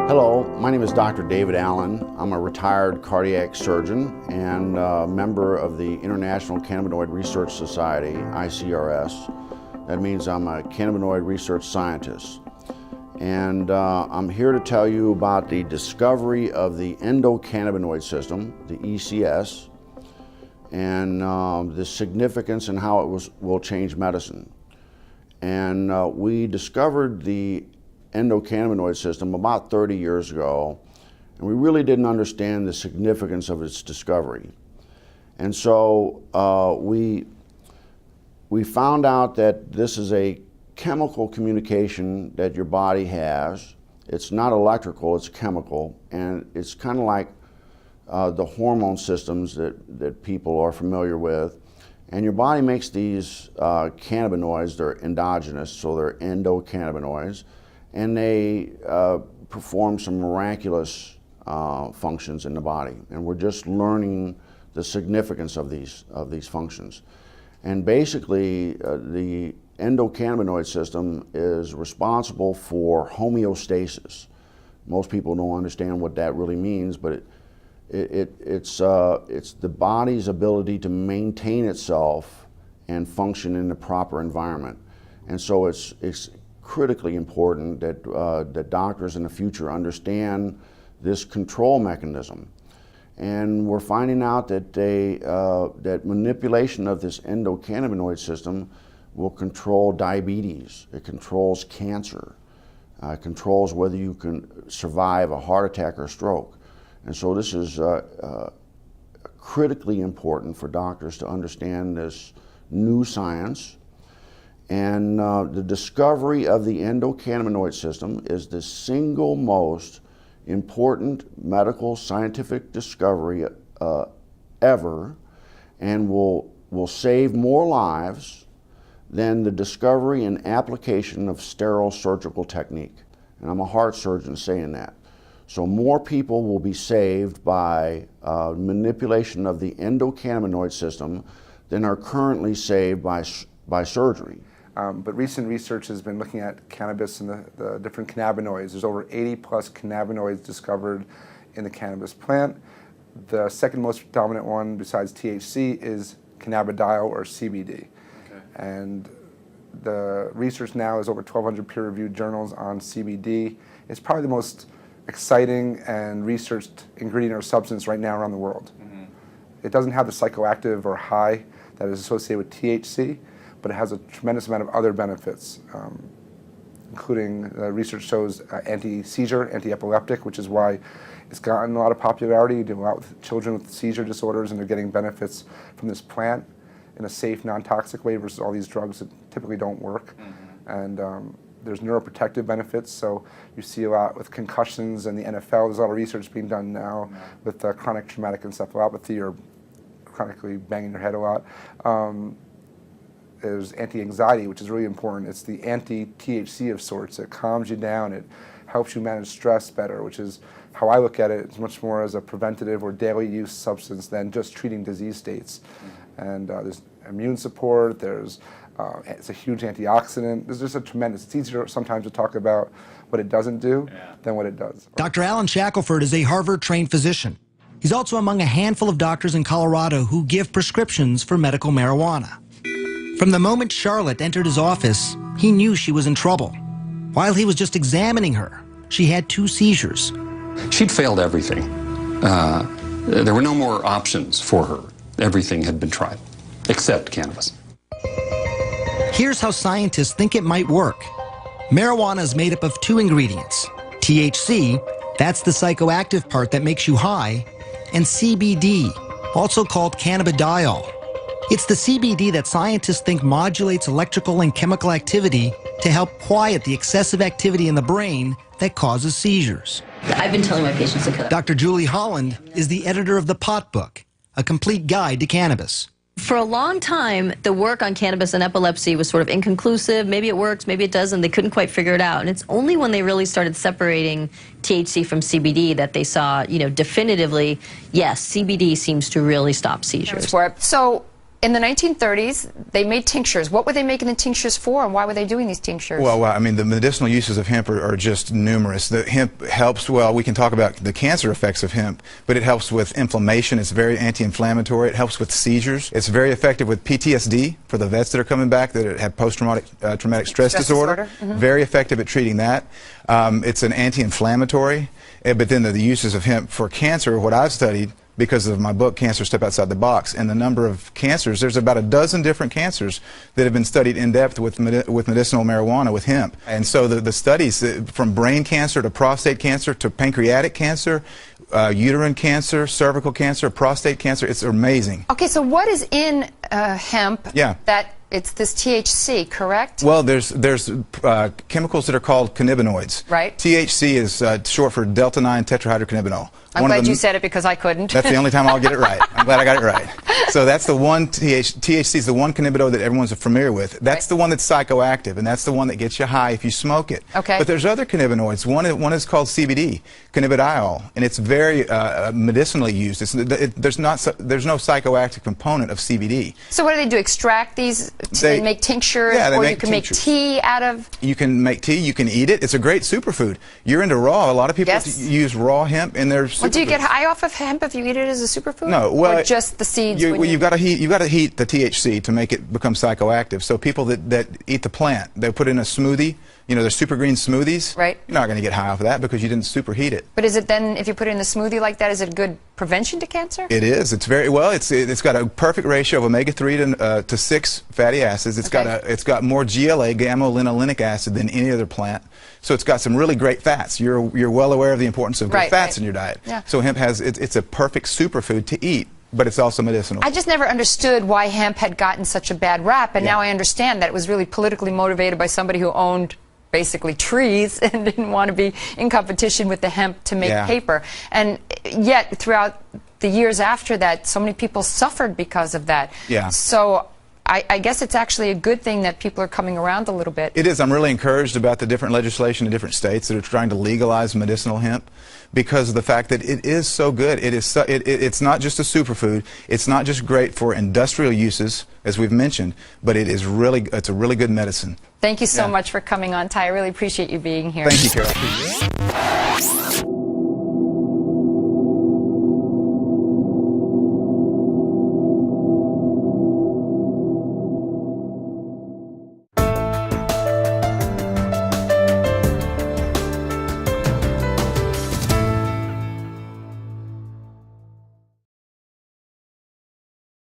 Hello, my name is Dr. David Allen. I'm a retired cardiac surgeon and member of the International Cannabinoid Research Society, ICRS. That means I'm a cannabinoid research scientist. And I'm here to tell you about the discovery of the endocannabinoid system, the ECS, and the significance and how it will change medicine. And we discovered the endocannabinoid system about 30 years ago, and we really didn't understand the significance of its discovery. And so we found out that this is a chemical communication that your body has. It's not electrical, it's chemical, and it's kind of like the hormone systems that people are familiar with. And your body makes these cannabinoids. They're endogenous, so they're endocannabinoids, and they perform some miraculous functions in the body. And we're just learning the significance of these functions. And basically, the endocannabinoid system is responsible for homeostasis. Most people don't understand what that really means, but it's the body's ability to maintain itself and function in the proper environment. And so it's critically important that that doctors in the future understand this control mechanism. And we're finding out that that manipulation of this endocannabinoid system will control diabetes. It controls cancer. It controls whether you can survive a heart attack or stroke. And so this is critically important for doctors to understand this new science. And the discovery of the endocannabinoid system is the single most important medical scientific discovery ever, and will save more lives than the discovery and application of sterile surgical technique. And I'm a heart surgeon saying that. So more people will be saved by manipulation of the endocannabinoid system than are currently saved by surgery. But recent research has been looking at cannabis and the different cannabinoids. There's over 80 plus cannabinoids discovered in the cannabis plant. The second most dominant one besides THC is cannabidiol, or CBD. Okay. And the research now is over 1,200 peer-reviewed journals on CBD. It's probably the most exciting and researched ingredient or substance right now around the world. Mm-hmm. It doesn't have the psychoactive or high that is associated with THC, but it has a tremendous amount of other benefits, including research shows anti-seizure, anti-epileptic, which is why it's gotten a lot of popularity. You do a lot with children with seizure disorders, and they're getting benefits from this plant in a safe, non-toxic way versus all these drugs that typically don't work. Mm-hmm. And there's neuroprotective benefits, so you see a lot with concussions and the NFL. There's a lot of research being done now with chronic traumatic encephalopathy, or chronically banging your head a lot. There's anti-anxiety, which is really important. It's the anti-THC of sorts. It calms you down. It helps you manage stress better, which is how I look at it. It's much more as a preventative or daily use substance than just treating disease states. Mm-hmm. And there's immune support. There's it's a huge antioxidant. There's just a tremendous. It's easier sometimes to talk about what it doesn't do than what it does. Dr. Alan Shackelford is a Harvard-trained physician. He's also among a handful of doctors in Colorado who give prescriptions for medical marijuana. From the moment Charlotte entered his office, he knew she was in trouble. While he was just examining her, she had 2 seizures. She'd failed everything. There were no more options for her. Everything had been tried, except cannabis. Here's how scientists think it might work. Marijuana is made up of 2 ingredients. THC, that's the psychoactive part that makes you high, and CBD, also called cannabidiol. It's the CBD that scientists think modulates electrical and chemical activity to help quiet the excessive activity in the brain that causes seizures. I've been telling my patients to cut up. Dr. Julie Holland is the editor of The Pot Book, a complete guide to cannabis. For a long time, the work on cannabis and epilepsy was sort of inconclusive. Maybe it works, maybe it doesn't. They couldn't quite figure it out. And it's only when they really started separating THC from CBD that they saw, definitively, yes, CBD seems to really stop seizures. So in the 1930s, they made tinctures. What were they making the tinctures for, and why were they doing these tinctures? Well, I mean, the medicinal uses of hemp are just numerous. The hemp helps, well, we can talk about the cancer effects of hemp, but it helps with inflammation. It's very anti-inflammatory. It helps with seizures. It's very effective with PTSD for the vets that are coming back that have post-traumatic traumatic stress disorder. Very effective at treating that. It's an anti-inflammatory. But then the uses of hemp for cancer, what I've studied, because of my book, Cancer Step Outside the Box, and the number of cancers, there's about a dozen different cancers that have been studied in depth with medicinal marijuana, with hemp. And so the studies, from brain cancer to prostate cancer to pancreatic cancer, uterine cancer, cervical cancer, prostate cancer, it's amazing. Okay, so what is in hemp that it's this THC, correct? Well, there's chemicals that are called cannabinoids. Right. THC is short for delta-9 tetrahydrocannabinol. I'm glad you said it because I couldn't. That's the only time I'll get it right. I'm glad I got it right. So that's the one, THC is the one cannabinoid that everyone's familiar with. That's the one that's psychoactive, and that's the one that gets you high if you smoke it. Okay. But there's other cannabinoids. One is called CBD, cannabidiol, and it's very medicinally used. There's no psychoactive component of CBD. So what do? Extract these and make tinctures, or you can make tea out of? You can make tea. You can eat it. It's a great superfood. You're into raw. A lot of people use raw hemp in their superfoods. Well, do you get high off of hemp if you eat it as a superfood? No, well, or just the seeds. You've got to heat the THC to make it become psychoactive. So people that eat the plant, they put it in a smoothie. You know, they're super green smoothies. Right. You're not going to get high off of that because you didn't superheat it. But is it then, if you put it in a smoothie like that, is it good prevention to cancer? It is. It's very well. It's got a perfect ratio of omega-3 to 6 fatty acids. It's got more GLA, gamma-linolenic acid, than any other plant. So it's got some really great fats. You're well aware of the importance of good fats in your diet. Yeah. So hemp it's a perfect superfood to eat. But it's also medicinal. I just never understood why hemp had gotten such a bad rap, and now I understand that it was really politically motivated by somebody who owned basically trees and didn't want to be in competition with the hemp to make paper. And yet, throughout the years after that, so many people suffered because of that. Yeah. So I guess it's actually a good thing that people are coming around a little bit. It is. I'm really encouraged about the different legislation in different states that are trying to legalize medicinal hemp, because of the fact that it is so good. It's not just a superfood. It's not just great for industrial uses, as we've mentioned, but it's a really good medicine. Thank you so much for coming on, Ty. I really appreciate you being here. Thank you, Carol.